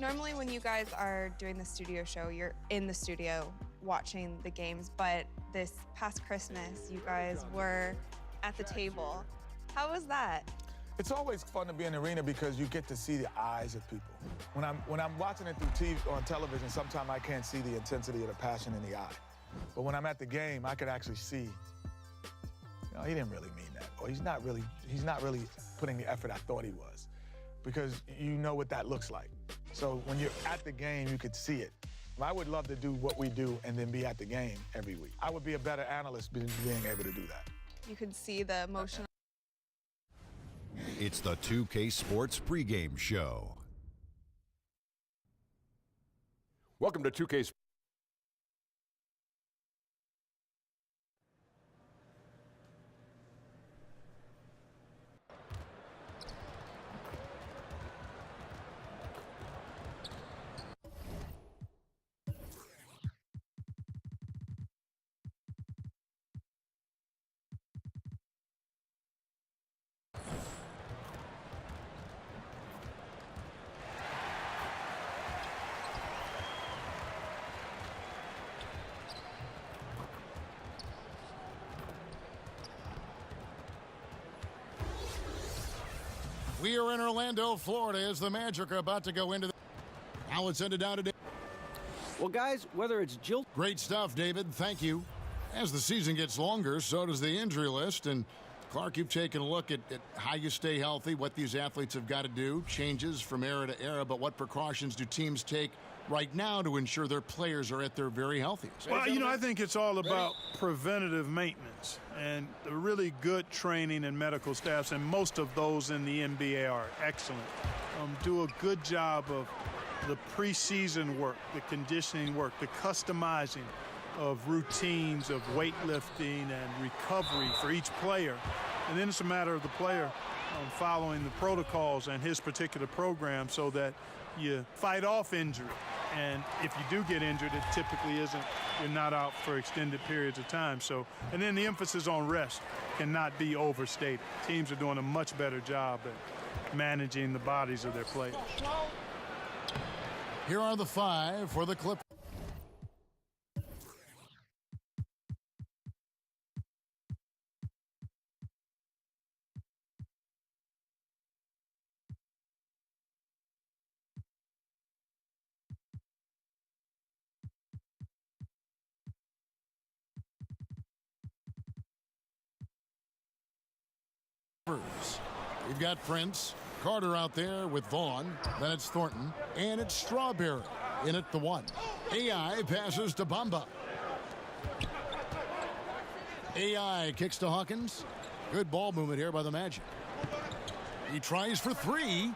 Normally when you guys are doing the studio show, you're in the studio watching the games, but this past Christmas, you guys were at the table. How was that? It's always fun to be in the arena because you get to see the eyes of people. When I'm watching it through TV, on television, sometimes I can't see the intensity of the passion in the eye. But when I'm at the game, I could actually see, he didn't really mean that, or he's not really putting the effort I thought he was, because you know what that looks like. So when you're at the game, you could see it. I would love to do what we do and then be at the game every week. I would be a better analyst being able to do that. You could see the emotion. It's the 2K Sports pregame show. Welcome to 2K Sports. We are in Orlando, Florida, as the Magic are about to go into the... Now it's ended down today. Well, guys, whether it's Jill... Great stuff, David. Thank you. As the season gets longer, so does the injury list. And, Clark, you've taken a look at how you stay healthy, what these athletes have got to do, changes from era to era, but what precautions do teams take right now to ensure their players are at their very healthiest? Well, I think it's all about preventative maintenance and really good training and medical staffs, and most of those in the NBA are excellent. Do a good job of the preseason work, the conditioning work, the customizing of routines of weightlifting and recovery for each player. And then it's a matter of the player following the protocols and his particular program so that you fight off injury. And if you do get injured, it typically isn't, you're not out for extended periods of time. So, and then the emphasis on rest cannot be overstated. Teams are doing a much better job at managing the bodies of their players. Here are the five for the Clippers. We've got Prince, Carter out there with Vaughn, then it's Thornton, and it's Strawberry in at the one. AI passes to Bamba. AI kicks to Hawkins. Good ball movement here by the Magic. He tries for three,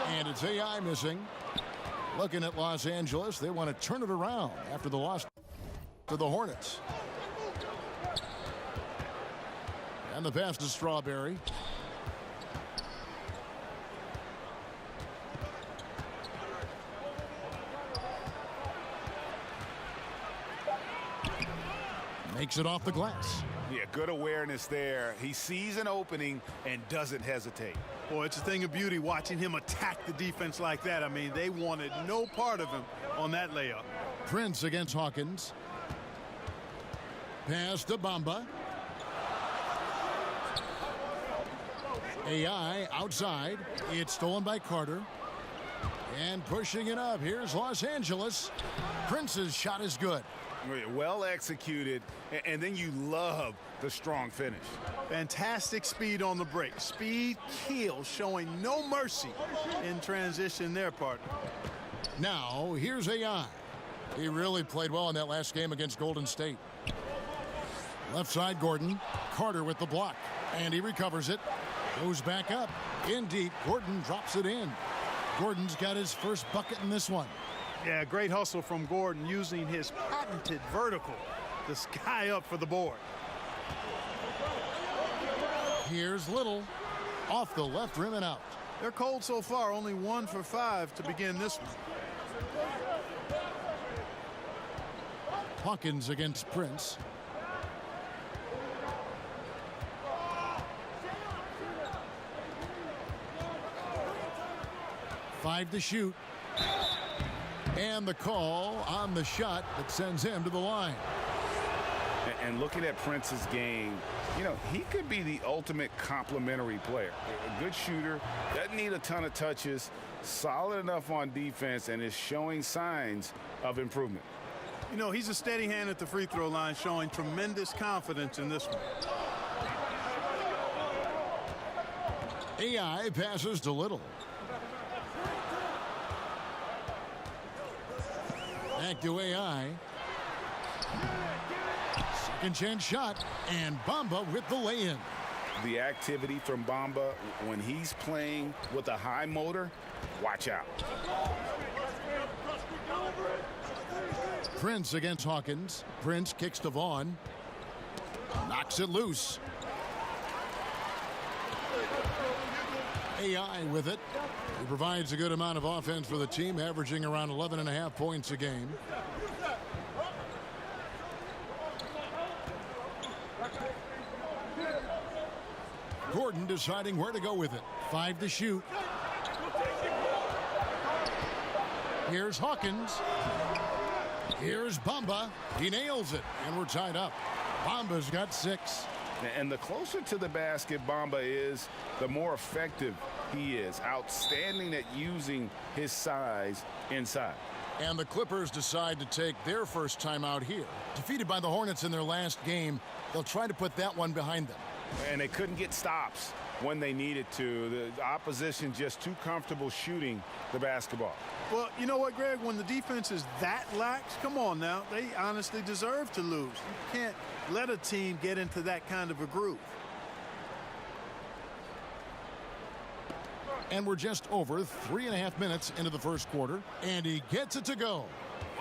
and it's AI missing. Looking at Los Angeles, they want to turn it around after the loss to the Hornets. And the pass to Strawberry. Makes it off the glass. Yeah, good awareness there. He sees an opening and doesn't hesitate. Boy, it's a thing of beauty watching him attack the defense like that. I mean, they wanted no part of him on that layup. Prince against Hawkins. Pass to Bamba. AI outside. It's stolen by Carter. And pushing it up. Here's Los Angeles. Prince's shot is good. Well executed, and then you love the strong finish. Fantastic speed on the break. Speed kills, showing no mercy in transition there, partner. Now, here's AI. He really played well in that last game against Golden State. Left side, Gordon. Carter with the block, and he recovers it. Goes back up. In deep, Gordon drops it in. Gordon's got his first bucket in this one. Yeah, great hustle from Gordon using his patented vertical to sky up for the board. Here's Little. Off the left rim and out. They're cold so far, only 1 for 5 to begin this one. Hawkins against Prince. Five to shoot. And the call on the shot that sends him to the line. And looking at Prince's game, you know, he could be the ultimate complementary player. A good shooter, doesn't need a ton of touches, solid enough on defense, and is showing signs of improvement. You know, he's a steady hand at the free throw line, showing tremendous confidence in this one. AI passes to Little. Back to AI. Second chance shot, and Bamba with the lay-in. The activity from Bamba when he's playing with a high motor, watch out. Prince against Hawkins. Prince kicks to Vaughn. Knocks it loose. AI with it. He provides a good amount of offense for the team, averaging around 11.5 points a game. Gordon deciding where to go with it. 5 to shoot. Here's Hawkins. Here's Bamba. He nails it, and we're tied up. Bamba's got 6. And the closer to the basket Bamba is, the more effective he is. Outstanding at using his size inside. And the Clippers decide to take their first timeout here. Defeated by the Hornets in their last game, they'll try to put that one behind them. And they couldn't get stops when they needed to. The opposition just too comfortable shooting the basketball. Well, you know what, Greg? When the defense is that lax, come on now, they honestly deserve to lose. You can't let a team get into that kind of a groove. And we're just over 3.5 minutes into the first quarter, and he gets it to go.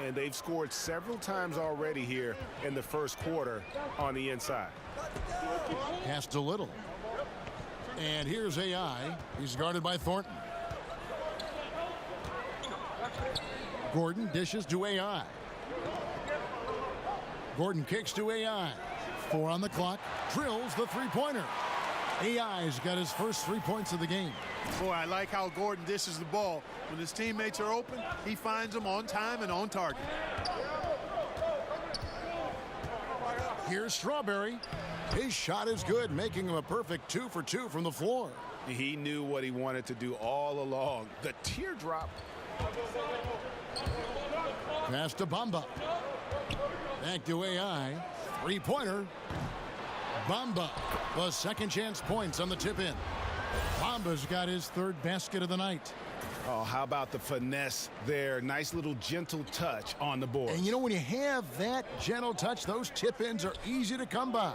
And they've scored several times already here in the first quarter on the inside. Pass to Little. And here's AI. He's guarded by Thornton. Gordon dishes to AI. Gordon kicks to AI. 4 on the clock. Drills the three-pointer. AI's got his first 3 points of the game. Boy, I like how Gordon dishes the ball. When his teammates are open, he finds them on time and on target. Here's Strawberry. His shot is good, making him a perfect 2 for 2 from the floor. He knew what he wanted to do all along. The teardrop. Pass to Bamba. Back to AI. Three-pointer. Bamba. The second chance points on the tip-in. Bamba's got his 3rd basket of the night. Oh, how about the finesse there? Nice little gentle touch on the board. And you know, when you have that gentle touch, those tip-ins are easy to come by.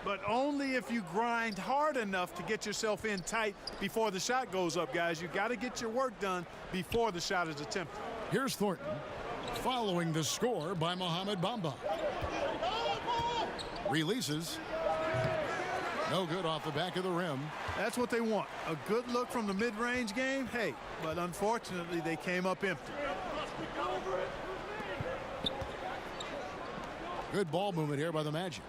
But only if you grind hard enough to get yourself in tight before the shot goes up, guys. You got to get your work done before the shot is attempted. Here's Thornton, following the score by Mohamed Bamba. Releases. No good off the back of the rim. That's what they want. A good look from the mid-range game. Hey, but unfortunately, they came up empty. Good ball movement here by the Magic.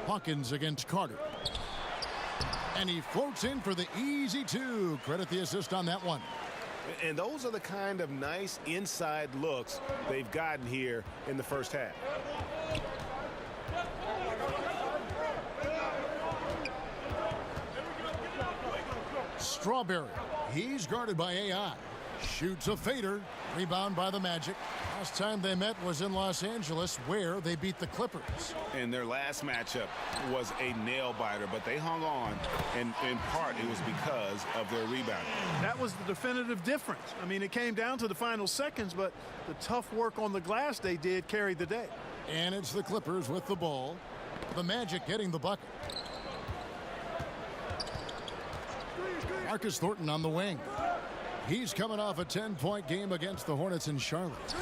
Hawkins against Carter. And he floats in for the easy 2. Credit the assist on that one. And those are the kind of nice inside looks they've gotten here in the first half. Strawberry. He's guarded by AI. Shoots a fader. Rebound by the Magic. Last time they met was in Los Angeles, where they beat the Clippers. And their last matchup was a nail-biter, but they hung on, and in part it was because of their rebounding. That was the definitive difference. I mean, it came down to the final seconds, but the tough work on the glass they did carried the day. And it's the Clippers with the ball. The Magic getting the bucket. Marcus Thornton on the wing. He's coming off a 10-point game against the Hornets in Charlotte.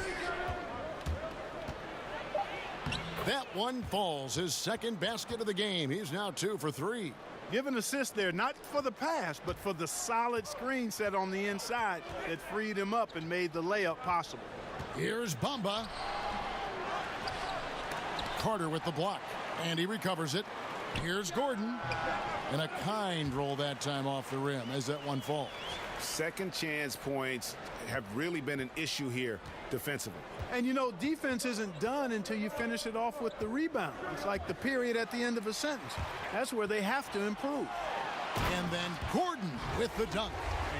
That one falls, his 2nd basket of the game. He's now 2 for 3. Give an assist there, not for the pass, but for the solid screen set on the inside that freed him up and made the layup possible. Here's Bamba. Carter with the block, and he recovers it. Here's Gordon. And a kind roll that time off the rim as that one falls. Second chance points have really been an issue here defensively. And you know, defense isn't done until you finish it off with the rebound. It's like the period at the end of a sentence. That's where they have to improve. And then Gordon with the dunk.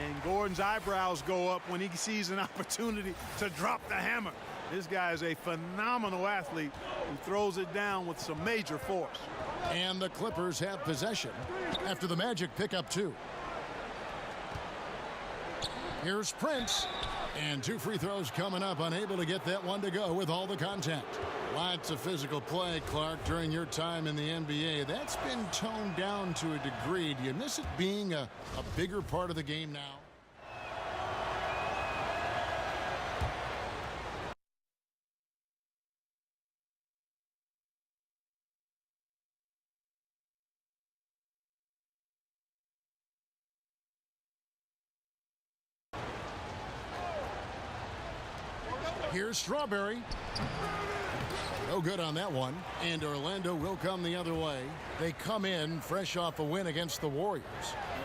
And Gordon's eyebrows go up when he sees an opportunity to drop the hammer. This guy is a phenomenal athlete who throws it down with some major force. And the Clippers have possession after the Magic pick up 2. Here's Prince. And 2 free throws coming up, unable to get that one to go with all the contact. Lots of physical play, Clark, during your time in the NBA. That's been toned down to a degree. Do you miss it being a bigger part of the game now? Here's Strawberry. No good on that one. And Orlando will come the other way. They come in fresh off a win against the Warriors.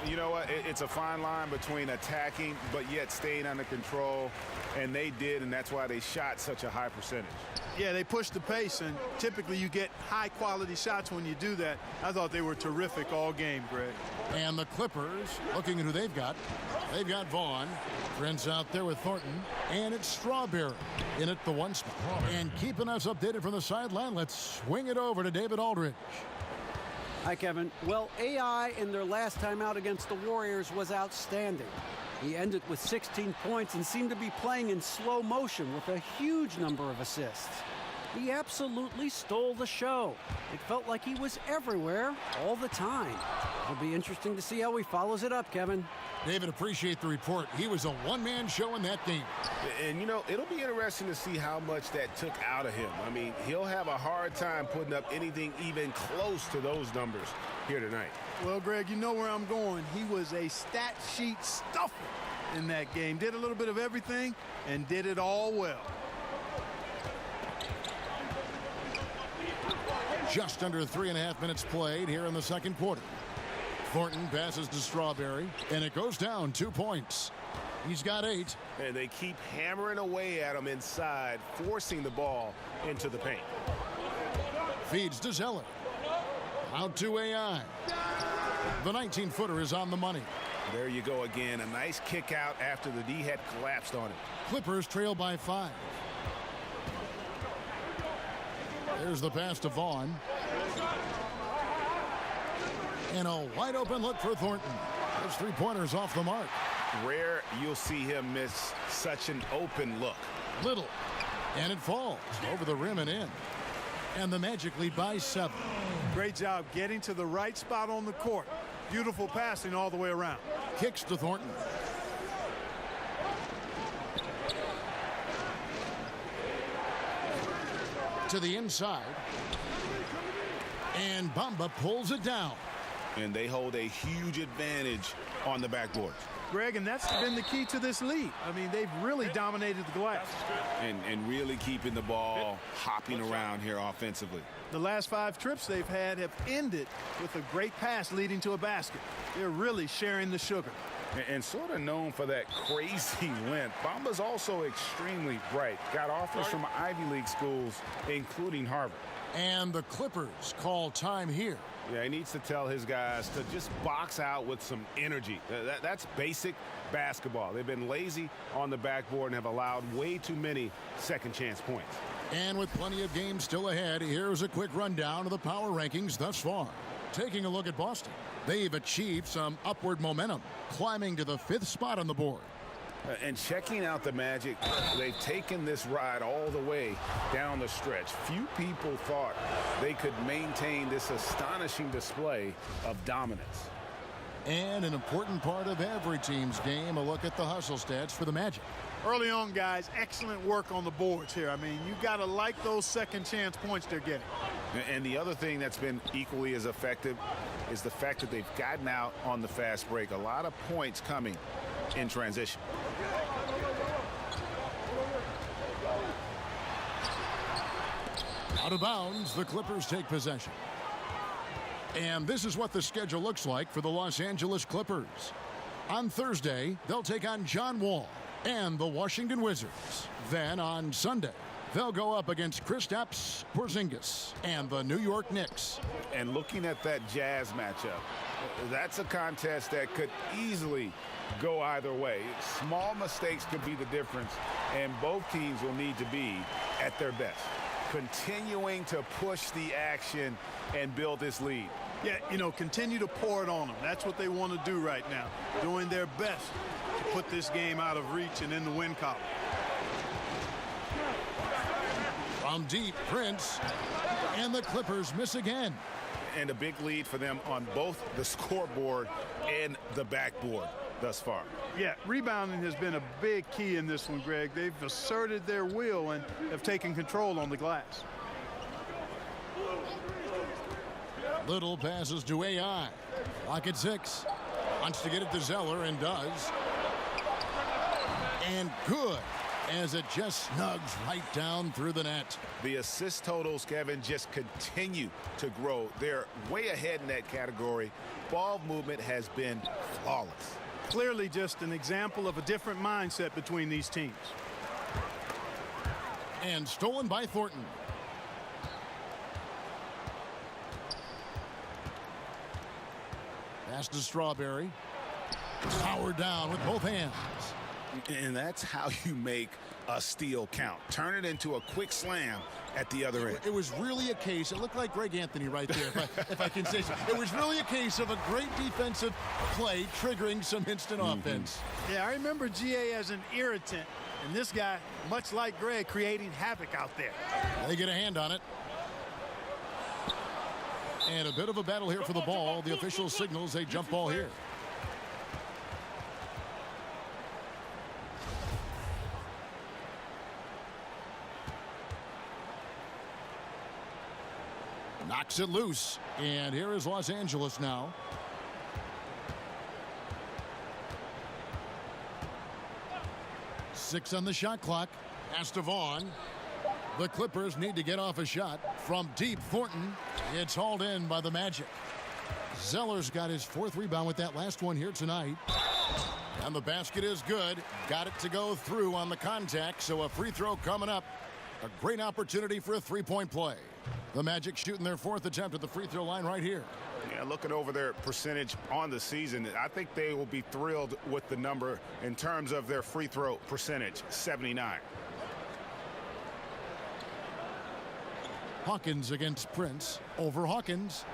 You know what? It's a fine line between attacking but yet staying under control. And they did, and that's why they shot such a high percentage. Yeah, they pushed the pace, and typically you get high-quality shots when you do that. I thought they were terrific all game, Greg. And the Clippers, looking at who they've got. They've got Vaughn. Prince out there with Thornton. And it's Strawberry in at the 1 spot. And keeping us updated from the sideline, let's swing it over to David Aldridge. Hi, Kevin. Well, AI in their last time out against the Warriors was outstanding. He ended with 16 points and seemed to be playing in slow motion with a huge number of assists. He absolutely stole the show. It felt like he was everywhere all the time. It'll be interesting to see how he follows it up, Kevin. David, appreciate the report. He was a one-man show in that game. And, you know, it'll be interesting to see how much that took out of him. I mean, he'll have a hard time putting up anything even close to those numbers here tonight. Well, Greg, you know where I'm going. He was a stat sheet stuffer in that game. Did a little bit of everything and did it all well. Just under 3.5 minutes played here in the second quarter. Thornton passes to Strawberry, and it goes down 2 points. He's got 8. And they keep hammering away at him inside, forcing the ball into the paint. Feeds to Zeller. Out to AI. The 19-footer is on the money. There you go again. A nice kick out after the D had collapsed on it. Clippers trail by 5. There's the pass to Vaughn. And a wide open look for Thornton. Those 3-pointers off the mark. Rare you'll see him miss such an open look. Little. And it falls over the rim and in. And the Magic lead by 7. Great job getting to the right spot on the court. Beautiful passing all the way around. Kicks to Thornton. To the inside. And Bamba pulls it down. And they hold a huge advantage on the backboard. Greg, and that's been the key to this lead. I mean, they've really dominated the glass. And really keeping the ball hopping around here offensively. The last 5 trips they've had have ended with a great pass leading to a basket. They're really sharing the sugar. And sort of known for that crazy length, Bamba's also extremely bright. Got offers from Ivy League schools, including Harvard. And the Clippers call time here. Yeah, he needs to tell his guys to just box out with some energy. That's basic basketball. They've been lazy on the backboard and have allowed way too many second chance points. And with plenty of games still ahead, here's a quick rundown of the power rankings thus far. Taking a look at Boston, they've achieved some upward momentum, climbing to the 5th spot on the board. And checking out the Magic, they've taken this ride all the way down the stretch. Few people thought they could maintain this astonishing display of dominance. And an important part of every team's game, a look at the hustle stats for the Magic. Early on, guys, excellent work on the boards here. I mean, you got to like those second chance points they're getting. And the other thing that's been equally as effective is the fact that they've gotten out on the fast break. A lot of points coming in transition. Out of bounds, the Clippers take possession. And this is what the schedule looks like for the Los Angeles Clippers. On Thursday, they'll take on John Wall and the Washington Wizards. Then on Sunday, they'll go up against Kristaps Porzingis and the New York Knicks. And looking at that Jazz matchup, that's a contest that could easily go either way. Small mistakes could be the difference, and both teams will need to be at their best, continuing to push the action and build this lead. Yeah, you know, continue to pour it on them. That's what they want to do right now, doing their best to put this game out of reach and in the win column. From deep, Prince, and the Clippers miss again. And a big lead for them on both the scoreboard and the backboard thus far. Yeah, rebounding has been a big key in this one, Greg. They've asserted their will and have taken control on the glass. Little passes to AI. Lock at 6. Wants to get it to Zeller and does. And good, as it just snugs right down through the net. The assist totals, Kevin, just continue to grow. They're way ahead in that category. Ball movement has been flawless. Clearly just an example of a different mindset between these teams. And stolen by Thornton. Pass to Strawberry. Power down with both hands. And that's how you make a steal count. Turn it into a quick slam at the other end. It was really a case, it looked like Greg Anthony right there, if I can say so. It was really a case of a great defensive play triggering some instant offense. Yeah, I remember GA as an irritant, and this guy, much like Greg, creating havoc out there. They get a hand on it. And a bit of a battle here for the ball. The official signals a jump ball here. Knocks it loose. And here is Los Angeles now. Six on the shot clock. Pass to Vaughn. The Clippers need to get off a shot from deep. Thornton. It's hauled in by the Magic. Zeller's got his 4th rebound with that last one here tonight. And the basket is good. Got it to go through on the contact, so a free throw coming up. A great opportunity for a three-point play. The Magic shooting their 4th attempt at the free throw line right here. Yeah, looking over their percentage on the season, I think they will be thrilled with the number in terms of their free throw percentage, 79. Hawkins against Prince. Over Hawkins.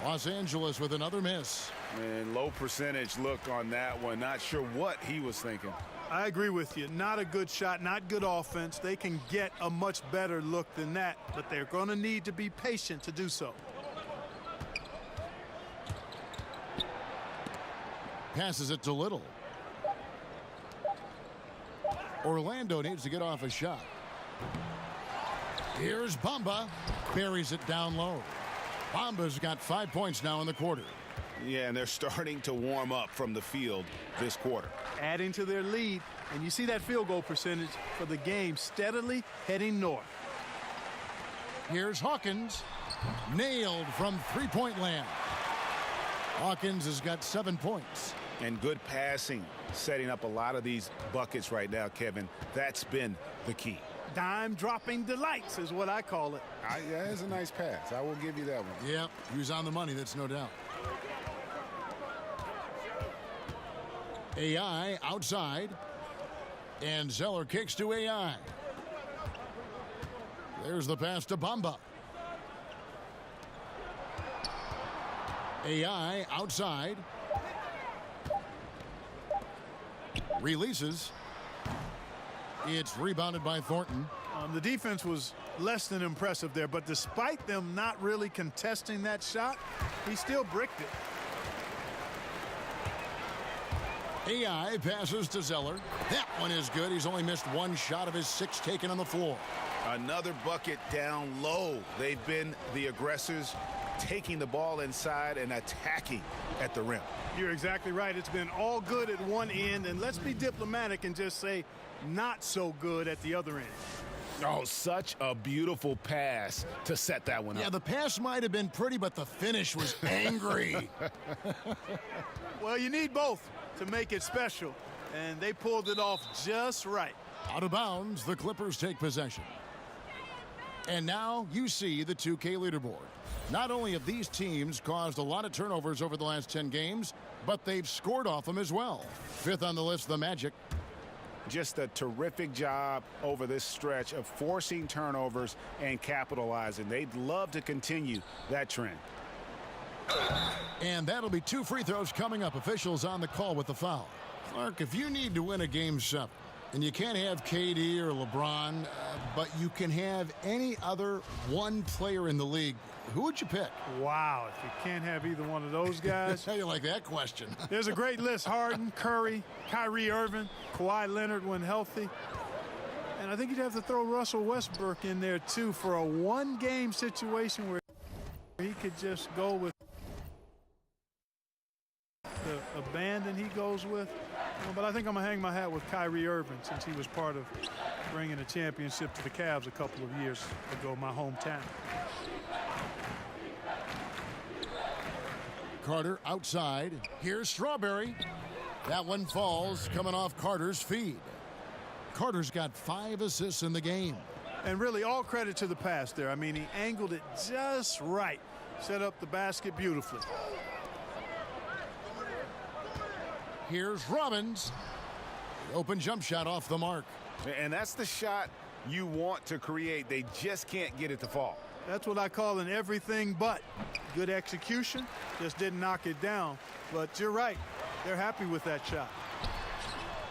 Los Angeles with another miss. And low percentage look on that one. Not sure what he was thinking. I agree with you. Not a good shot, not good offense. They can get a much better look than that, but they're going to need to be patient to do so. Passes it to Little. Orlando needs to get off a shot. Here's Bamba. Buries it down low. Bamba's got 5 points now in the quarter. Yeah, and they're starting to warm up from the field this quarter. Adding to their lead, and you see that field goal percentage for the game steadily heading north. Here's Hawkins. Nailed from three-point land. Hawkins has got 7 points. And good passing, setting up a lot of these buckets right now, Kevin. That's been the key. Dime-dropping delights is what I call it. Yeah, it's a nice pass. I will give you that one. Yep, he was on the money, that's no doubt. AI outside. And Zeller kicks to AI. There's the pass to Bamba. AI outside. Releases. It's rebounded by Thornton. The defense was less than impressive there, but despite them not really contesting that shot, he still bricked it. AI passes to Zeller. That one is good. He's only missed one shot of his 6 taken on the floor. Another bucket down low. They've been the aggressors, taking the ball inside and attacking at the rim. You're exactly right. It's been all good at one end, and let's be diplomatic and just say not so good at the other end. Oh, such a beautiful pass to set that one up. Yeah, the pass might have been pretty, but the finish was angry. Well, you need both to make it special, and they pulled it off just right. Out of bounds, the Clippers take possession. And now you see the 2K leaderboard. Not only have these teams caused a lot of turnovers over the last 10 games, but they've scored off them as well. Fifth on the list, the Magic. Just a terrific job over this stretch of forcing turnovers and capitalizing. They'd love to continue that trend. And that'll be 2 free throws coming up. Officials on the call with the foul. Clark, if you need to win a Game 7, and you can't have KD or LeBron, but you can have any other one player in the league, who would you pick? Wow, if you can't have either one of those guys. How you like that question? There's a great list. Harden, Curry, Kyrie Irving, Kawhi Leonard when healthy. And I think you'd have to throw Russell Westbrook in there, too, for a one-game situation where he could just go with the abandon he goes with. But I think I'm going to hang my hat with Kyrie Irving since he was part of bringing a championship to the Cavs a couple of years ago, my hometown. Carter outside. Here's Strawberry. That one falls coming off Carter's feed. Carter's got 5 assists in the game. And really all credit to the pass there. I mean, he angled it just right. Set up the basket beautifully. Here's Robbins. The open jump shot off the mark. And that's the shot you want to create. They just can't get it to fall. That's what I call an everything but. Good execution, just didn't knock it down. But you're right, they're happy with that shot.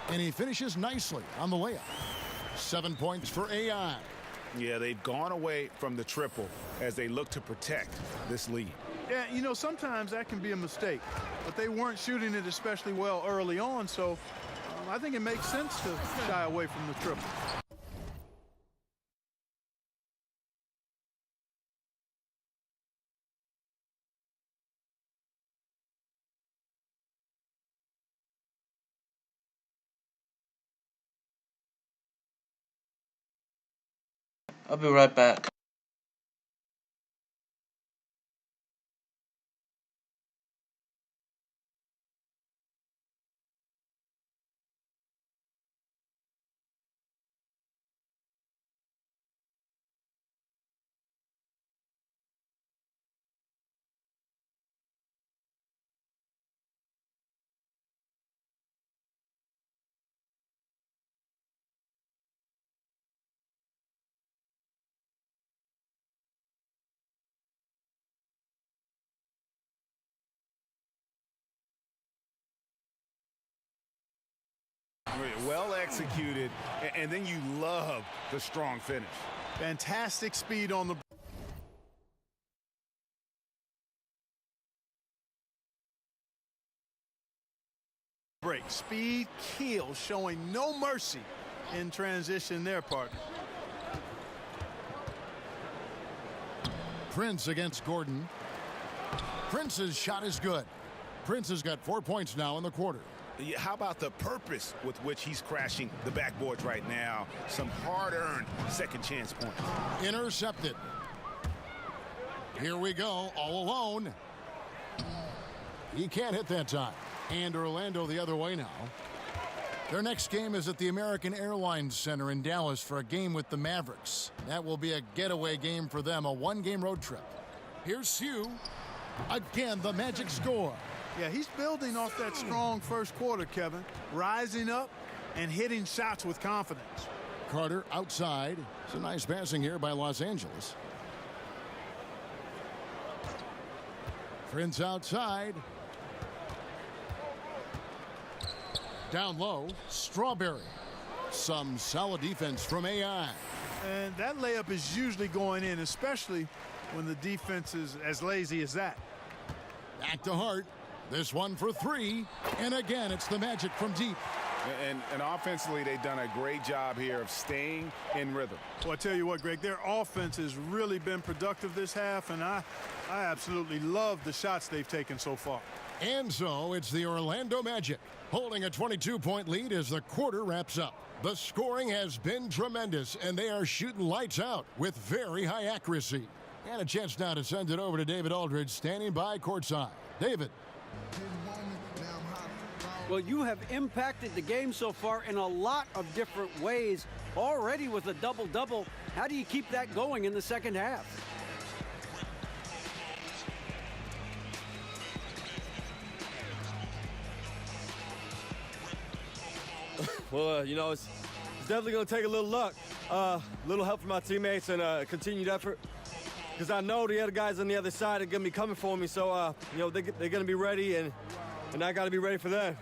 And he finishes nicely on the layup. 7 points for AI. Yeah, they've gone away from the triple as they look to protect this lead. Yeah, you know, sometimes that can be a mistake. But they weren't shooting it especially well early on, so I think it makes sense to shy away from the triple. I'll be right back. Well executed, and then you love the strong finish. Fantastic speed on the break. Speed kill, showing no mercy in transition there, partner. Prince against Gordon. Prince's shot is good. Prince has got 4 points now in the quarter. How about the purpose with which he's crashing the backboards right now? Some hard-earned second chance points. Intercepted. Here we go, all alone. He can't hit that time. And Orlando the other way now. Their next game is at the American Airlines Center in Dallas for a game with the Mavericks. That will be a getaway game for them, a one-game road trip. Here's Sue. Again, the Magic score. Yeah, he's building off that strong first quarter, Kevin. Rising up and hitting shots with confidence. Carter outside. It's a nice passing here by Los Angeles. Prince outside. Down low, Strawberry. Some solid defense from AI. And that layup is usually going in, especially when the defense is as lazy as that. Back to Hart. This one for 3. And again, it's the Magic from deep. And offensively, they've done a great job here of staying in rhythm. Well, I tell you what, Greg, their offense has really been productive this half, and I absolutely love the shots they've taken so far. And so it's the Orlando Magic holding a 22-point lead as the quarter wraps up. The scoring has been tremendous, and they are shooting lights out with very high accuracy. And a chance now to send it over to David Aldridge, standing by courtside. David. Well, you have impacted the game so far in a lot of different ways. Already with a double-double, how do you keep that going in the second half? Well, you know, it's definitely going to take a little luck, a little help from my teammates, and continued effort. Because I know the other guys on the other side are going to be coming for me, so, you know, they're going to be ready, and I got to be ready for them.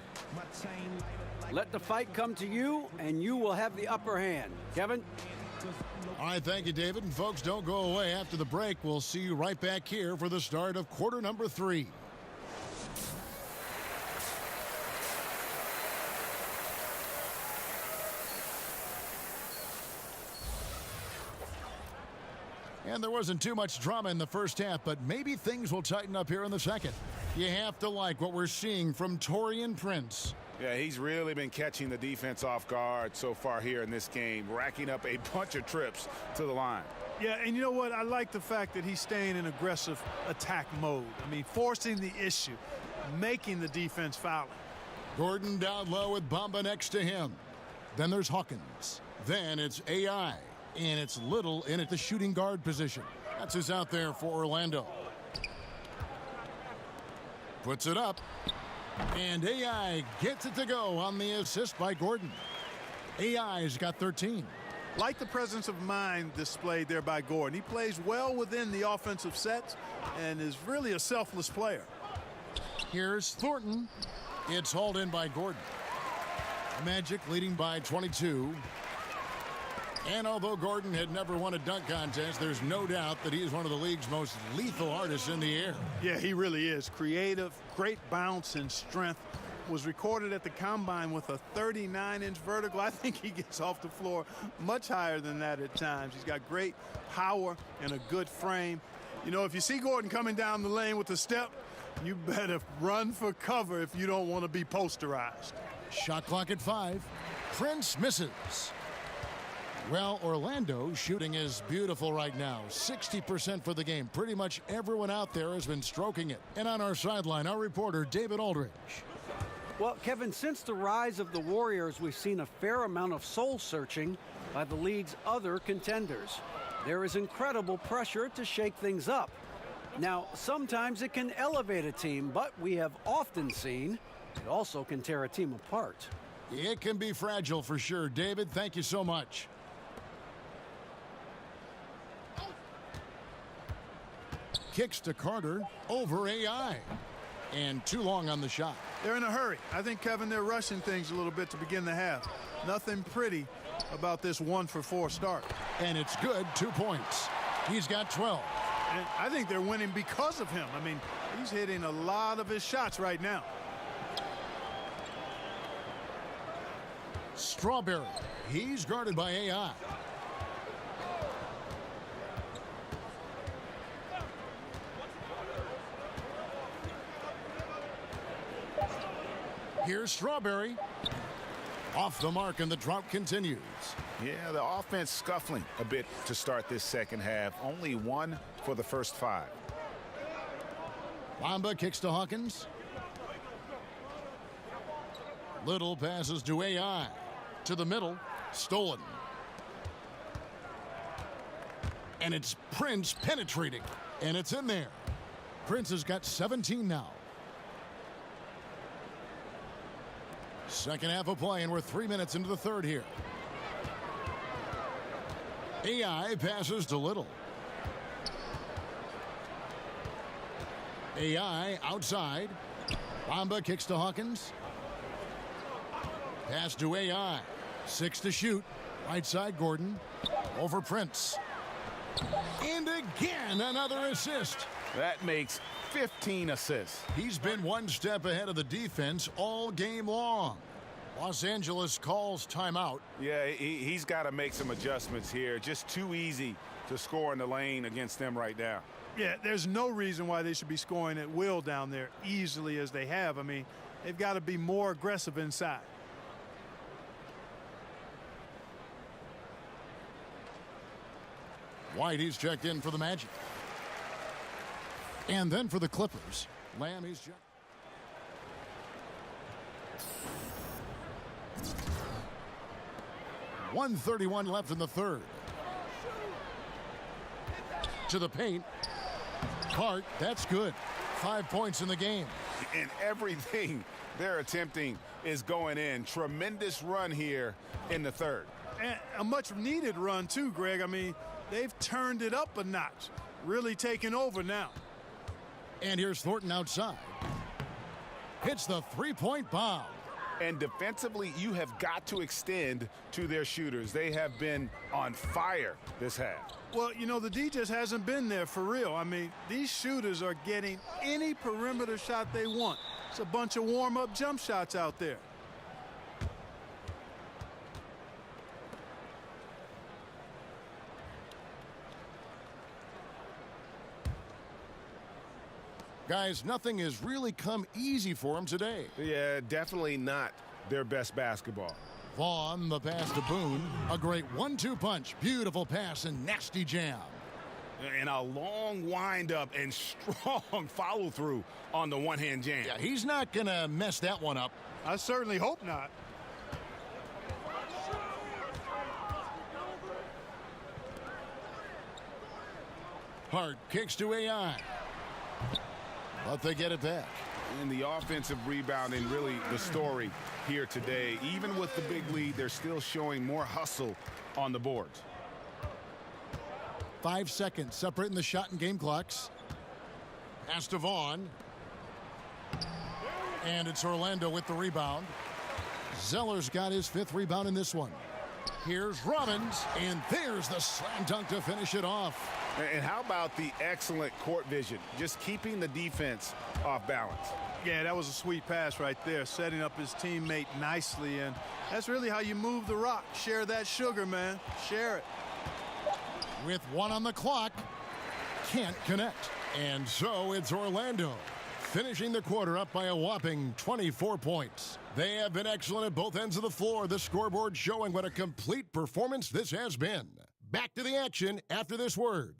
Let the fight come to you, and you will have the upper hand. Kevin? All right, thank you, David. And folks, don't go away after the break. We'll see you right back here for the start of quarter number 3. And there wasn't too much drama in the first half, but maybe things will tighten up here in the second. You have to like what we're seeing from Taurean Prince. Yeah, he's really been catching the defense off guard so far here in this game, racking up a bunch of trips to the line. Yeah, and you know what? I like the fact that he's staying in aggressive attack mode. I mean, forcing the issue, making the defense foul. Gordon down low with Bamba next to him. Then there's Hawkins. Then it's AI. And it's Little in at the shooting guard position. That's who's out there for Orlando. Puts it up. And AI gets it to go on the assist by Gordon. AI's got 13. Like the presence of mind displayed there by Gordon. He plays well within the offensive sets and is really a selfless player. Here's Thornton. It's hauled in by Gordon. Magic leading by 22. And although Gordon had never won a dunk contest, there's no doubt that he is one of the league's most lethal artists in the air. Yeah, he really is. Creative, great bounce and strength. Was recorded at the combine with a 39-inch vertical. I think he gets off the floor much higher than that at times. He's got great power and a good frame. You know, if you see Gordon coming down the lane with a step, you better run for cover if you don't want to be posterized. Shot clock at 5. Prince misses. Well, Orlando shooting is beautiful right now. 60% for the game. Pretty much everyone out there has been stroking it. And on our sideline, our reporter, David Aldridge. Well, Kevin, since the rise of the Warriors, we've seen a fair amount of soul-searching by the league's other contenders. There is incredible pressure to shake things up. Now, sometimes it can elevate a team, but we have often seen it also can tear a team apart. It can be fragile for sure. David, thank you so much. Kicks to Carter over AI. And too long on the shot. They're in a hurry. I think, Kevin, they're rushing things a little bit to begin the half. Nothing pretty about this 1-for-4 start. And it's good, 2 points. He's got 12. And I think they're winning because of him. I mean, he's hitting a lot of his shots right now. Strawberry. He's guarded by AI. Here's Strawberry. Off the mark, and the drought continues. Yeah, the offense scuffling a bit to start this second half. Only 1 for the first 5. Bamba kicks to Hawkins. Little passes to AI. To the middle. Stolen. And it's Prince penetrating. And it's in there. Prince has got 17 now. Second half of play, and we're 3 minutes into the third here. AI passes to Little. AI outside. Bamba kicks to Hawkins. Pass to AI. 6 to shoot. Right side, Gordon. Over Prince. And again, another assist. That makes 15 assists. He's been one step ahead of the defense all game long. Los Angeles calls timeout. Yeah, he's got to make some adjustments here. Just too easy to score in the lane against them right now. Yeah, there's no reason why they should be scoring at will down there easily as they have. I mean, they've got to be more aggressive inside. White, he's checked in for the Magic. And then for the Clippers, Lamb, he's checked. .131 left in the third. To the paint. Hart, that's good. 5 points in the game. And everything they're attempting is going in. Tremendous run here in the third. And a much needed run too, Greg. I mean, they've turned it up a notch. Really taking over now. And here's Thornton outside. Hits the three-point bomb. And defensively, you have got to extend to their shooters. They have been on fire this half. Well, you know, the D just hasn't been there for real. I mean, these shooters are getting any perimeter shot they want. It's a bunch of warm-up jump shots out there. Guys, nothing has really come easy for them today. Yeah, definitely not their best basketball. Vaughn, the pass to Boone. A great 1-2 punch. Beautiful pass and nasty jam. And a long windup and strong follow-through on the one-hand jam. Yeah, he's not going to mess that one up. I certainly hope not. Hart kicks to AI. But they get it back. And the offensive rebounding, really the story here today. Even with the big lead, they're still showing more hustle on the boards. 5 seconds separating the shot and game clocks. Pass to Vaughn. And it's Orlando with the rebound. Zeller's got his 5th rebound in this one. Here's Robbins, and there's the slam dunk to finish it off. And how about the excellent court vision, just keeping the defense off balance. Yeah, that was a sweet pass right there, setting up his teammate nicely, and that's really how you move the rock. Share that sugar, man. Share it. With 1 on the clock, can't connect. And so it's Orlando, finishing the quarter up by a whopping 24 points. They have been excellent at both ends of the floor. The scoreboard showing what a complete performance this has been. Back to the action after this word.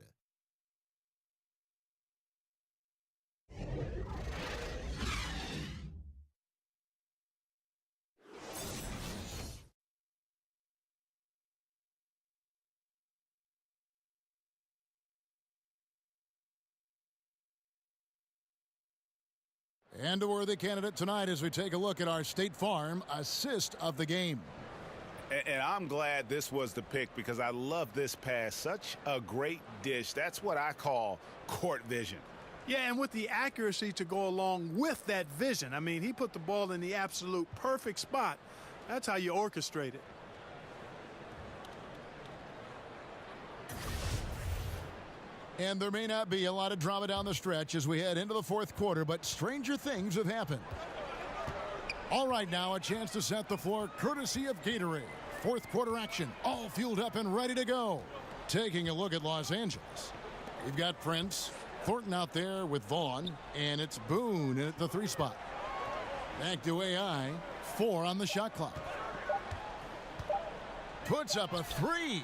And a worthy candidate tonight as we take a look at our State Farm assist of the game. And I'm glad this was the pick because I love this pass. Such a great dish. That's what I call court vision. Yeah, and with the accuracy to go along with that vision. I mean, he put the ball in the absolute perfect spot. That's how you orchestrate it. And there may not be a lot of drama down the stretch as we head into the 4th quarter, but stranger things have happened. All right, now a chance to set the floor courtesy of Gatorade. 4th quarter action, all fueled up and ready to go. Taking a look at Los Angeles. You've got Prince, Thornton out there with Vaughn, and it's Boone at the 3 spot. Back to AI, 4 on the shot clock. Puts up a 3.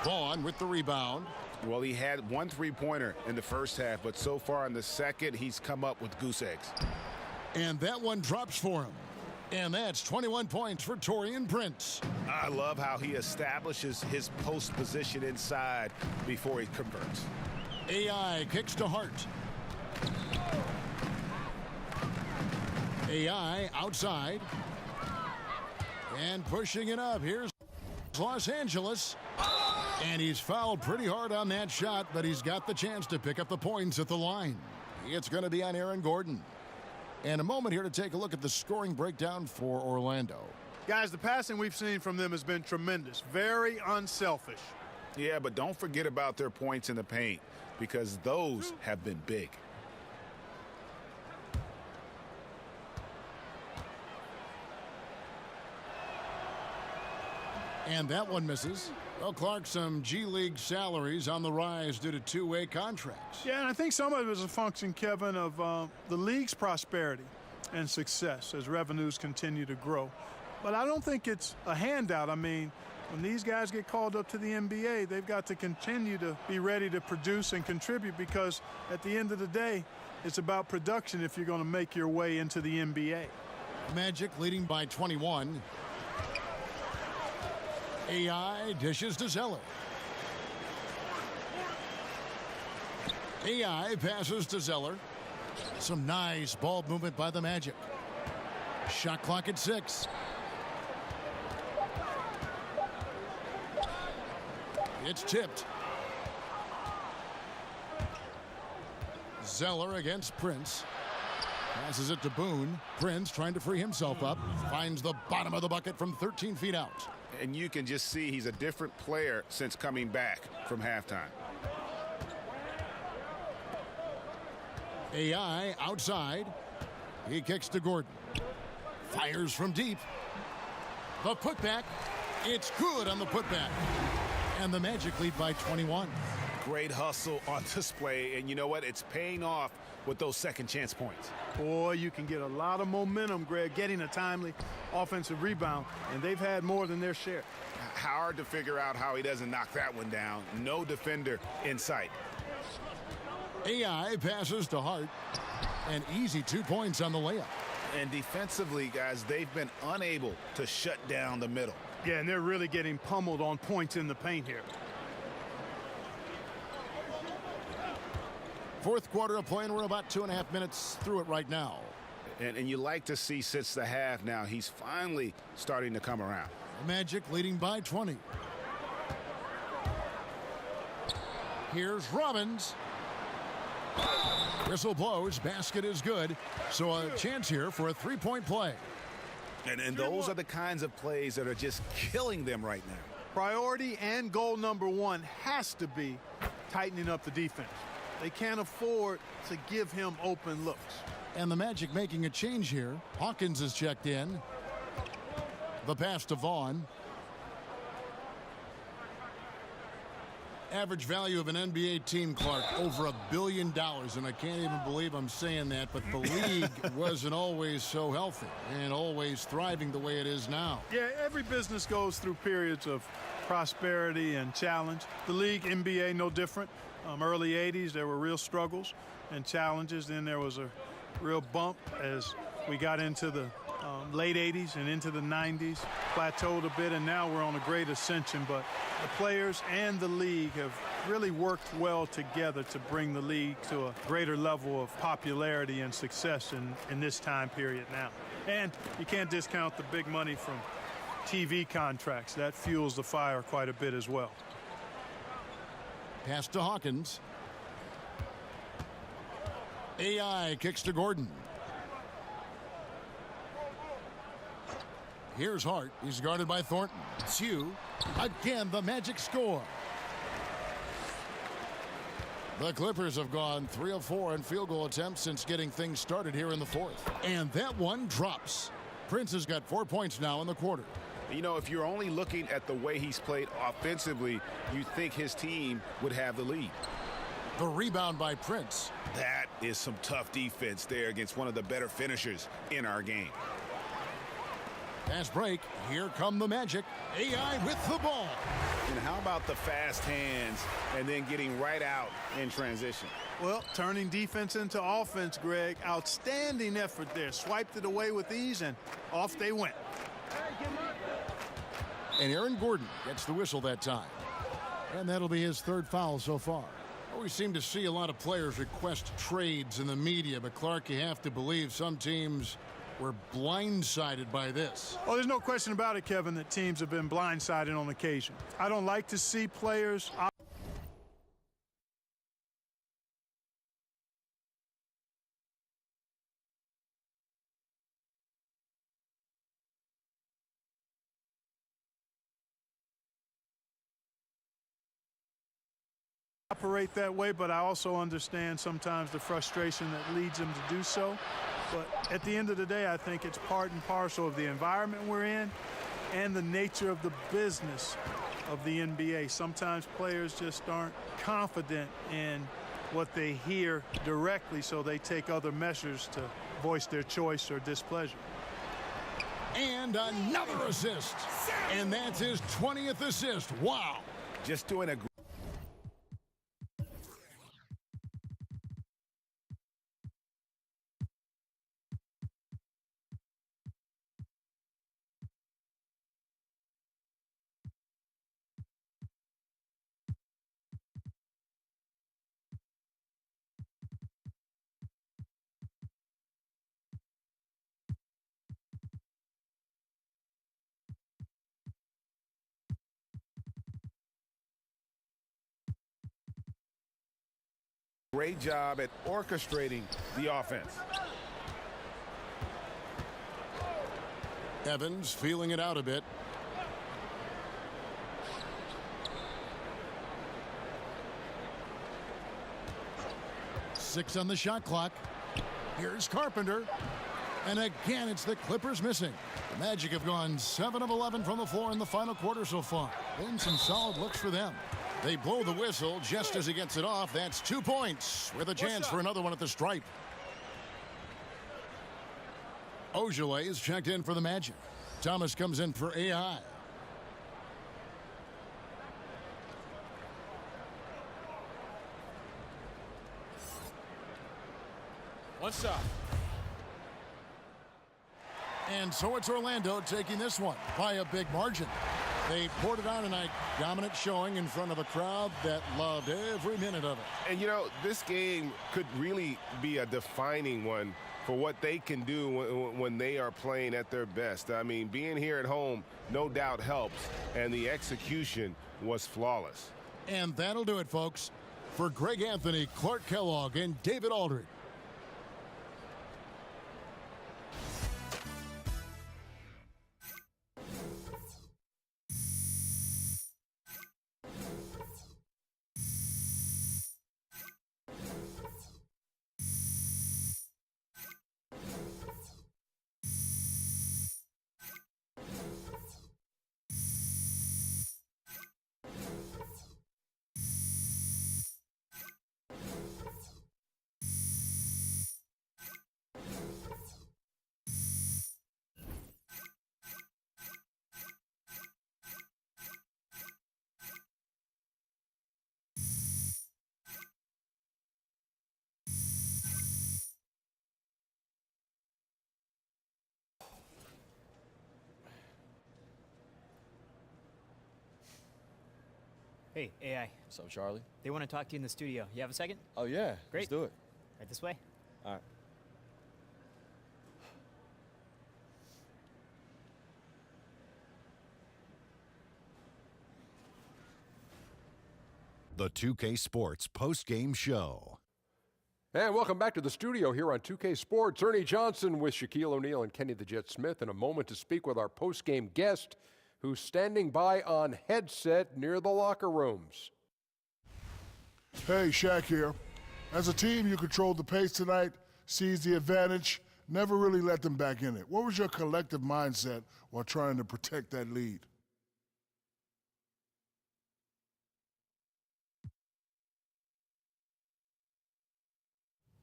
Vaughn with the rebound. Well, he had 1 3-pointer in the first half, but so far in the second, he's come up with goose eggs. And that one drops for him. And that's 21 points for Taurean Prince. I love how he establishes his post position inside before he converts. AI kicks to Hart. AI outside. And pushing it up. Here's Los Angeles. And he's fouled pretty hard on that shot, but he's got the chance to pick up the points at the line. It's going to be on Aaron Gordon. And a moment here to take a look at the scoring breakdown for Orlando. Guys, the passing we've seen from them has been tremendous. Very unselfish. Yeah, but don't forget about their points in the paint because those have been big. And that one misses. Well, Clark, some G League salaries on the rise due to two-way contracts. Yeah, and I think some of it is a function, Kevin, of the league's prosperity and success as revenues continue to grow. But I don't think it's a handout. I mean, when these guys get called up to the NBA, they've got to continue to be ready to produce and contribute, because at the end of the day, it's about production if you're going to make your way into the NBA. Magic leading by 21. AI dishes to Zeller. AI passes to Zeller. Some nice ball movement by the Magic. Shot clock at 6. It's tipped. Zeller against Prince. Passes it to Boone. Prince trying to free himself up. Finds the bottom of the bucket from 13 feet out. And you can just see he's a different player since coming back from halftime. AI outside. He kicks to Gordon. Fires from deep. The putback. It's good on the putback. And the Magic lead by 21. Great hustle on display, and you know what? It's paying off with those second chance points. Boy, you can get a lot of momentum, Greg, getting a timely offensive rebound, and they've had more than their share. Hard to figure out how he doesn't knock that one down. No defender in sight. AI passes to Hart. An easy 2 points on the layup. And defensively, guys, they've been unable to shut down the middle. Yeah, and they're really getting pummeled on points in the paint here. Fourth quarter of play, and we're about 2.5 minutes through it right now. And you like to see since the half now, he's finally starting to come around. Magic leading by 20. Here's Robbins. Whistle blows, basket is good. So a chance here for a three-point play. And those are the kinds of plays that are just killing them right now. Priority and goal number one has to be tightening up the defense. They can't afford to give him open looks. And the Magic making a change here. Hawkins is checked in. The pass to Vaughn. Average value of an NBA team, Clark, over $1 billion. And I can't even believe I'm saying that, but the league wasn't always so healthy and always thriving the way it is now. Yeah, every business goes through periods of prosperity and challenge. The league, NBA, no different. Early 80s, there were real struggles and challenges. Then there was a real bump as we got into the late 80s and into the 90s, plateaued a bit, and now we're on a great ascension. But the players and the league have really worked well together to bring the league to a greater level of popularity and success in this time period now. And you can't discount the big money from TV contracts. That fuels the fire quite a bit as well. Pass to Hawkins. AI kicks to Gordon. Here's Hart. He's guarded by Thornton. Hugh. Again, the Magic score. The Clippers have gone 3 of 4 in field goal attempts since getting things started here in the fourth. And that one drops. Prince has got 4 points now in the quarter. You know, if you're only looking at the way he's played offensively, you think his team would have the lead. The rebound by Prince. That is some tough defense there against one of the better finishers in our game. Pass break. Here come the Magic. AI with the ball. And how about the fast hands and then getting right out in transition? Well, turning defense into offense, Greg. Outstanding effort there. Swiped it away with ease, and off they went. And Aaron Gordon gets the whistle that time. And that'll be his third foul so far. We seem to see a lot of players request trades in the media, but Clark, you have to believe some teams were blindsided by this. Oh, there's no question about it, Kevin, that teams have been blindsided on occasion. I don't like to see players operate that way, but I also understand sometimes the frustration that leads them to do so. But at the end of the day, I think it's part and parcel of the environment we're in and the nature of the business of the NBA. Sometimes players just aren't confident in what they hear directly, so they take other measures to voice their choice or displeasure. And another assist. And that's his 20th assist. Wow. Just doing a great job at orchestrating the offense. Evans feeling it out a bit. Six on the shot clock. Here's Carpenter. And again, it's the Clippers missing. The Magic have gone 7 of 11 from the floor in the final quarter so far. Been some solid looks for them. They blow the whistle just as he gets it off. That's 2 points with a chance for another one at the stripe. Ojale is checked in for the Magic. Thomas comes in for AI. One shot. And so it's Orlando taking this one by a big margin. They poured it on tonight. Dominant showing in front of a crowd that loved every minute of it. And, you know, this game could really be a defining one for what they can do when they are playing at their best. I mean, being here at home no doubt helps, and the execution was flawless. And that'll do it, folks. For Greg Anthony, Clark Kellogg, and David Aldridge. Hey, AI. What's up, Charlie? They want to talk to you in the studio. You have a second? Oh, yeah. Great. Let's do it. Right this way. All right. The 2K Sports post-game show. And welcome back to the studio here on 2K Sports. Ernie Johnson with Shaquille O'Neal and Kenny the Jet Smith in a moment to speak with our post-game guest who's standing by on headset near the locker rooms. Hey, Shaq here. As a team, you controlled the pace tonight, seized the advantage, never really let them back in it. What was your collective mindset while trying to protect that lead?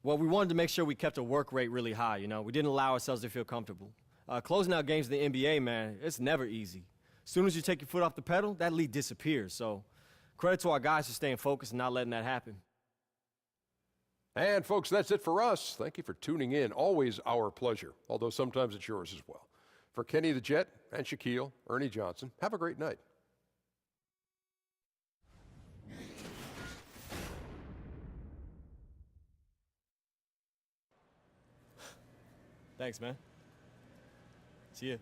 Well, we wanted to make sure we kept the work rate really high, you know. We didn't allow ourselves to feel comfortable. Closing out games in the NBA, man, it's never easy. As soon as you take your foot off the pedal, that lead disappears. So credit to our guys for staying focused and not letting that happen. And, folks, that's it for us. Thank you for tuning in. Always our pleasure, although sometimes it's yours as well. For Kenny the Jet and Shaquille, Ernie Johnson, have a great night. Thanks, man. See ya.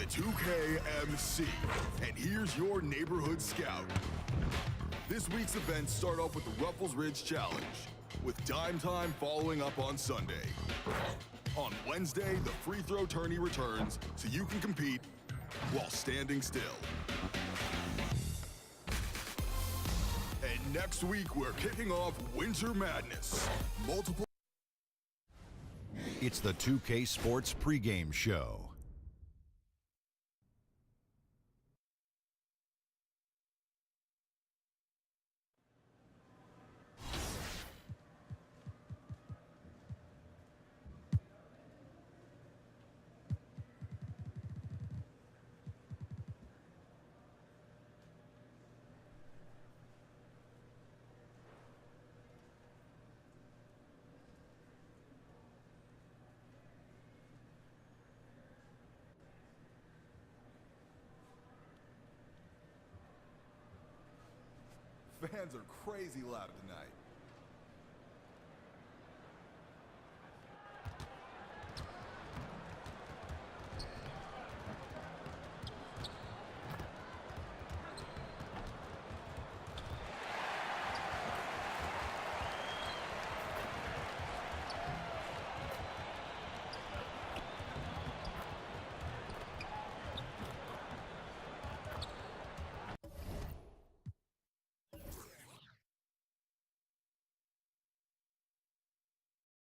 2K MC, and here's your neighborhood scout. This week's events start off with the Ruffles Ridge Challenge, with Dime Time following up on Sunday. On Wednesday, the free throw tourney returns so you can compete while standing still. And next week, we're kicking off Winter Madness. Multiple. It's the 2K Sports pregame show. Fans are crazy loud tonight.